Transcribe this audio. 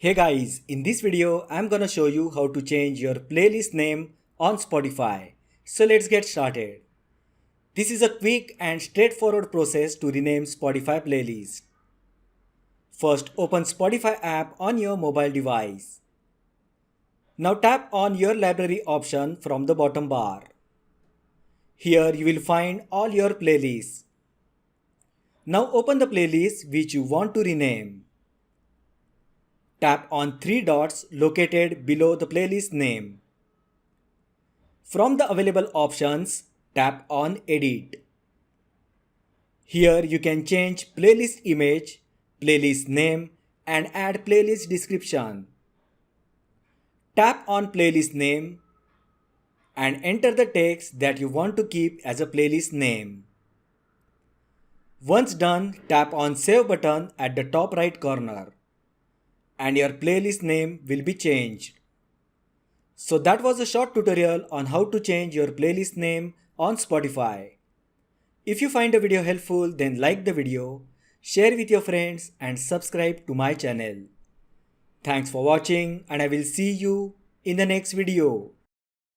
Hey guys, in this video I'm gonna show you how to change your playlist name on Spotify. So let's get started. This is a quick and straightforward process to rename Spotify playlist. First, open Spotify app on your mobile device. Now tap on your library option from the bottom bar. Here you will find all your playlists. Now open the playlist which you want to rename. Tap on three dots located below the playlist name. From the available options, tap on Edit. Here you can change playlist image, playlist name, and add playlist description. Tap on playlist name and enter the text that you want to keep as a playlist name. Once done, tap on Save button at the top right corner and your playlist name will be changed. So that was a short tutorial on how to change your playlist name on Spotify. If you find the video helpful, then like the video, share with your friends and subscribe to my channel. Thanks for watching and I will see you in the next video.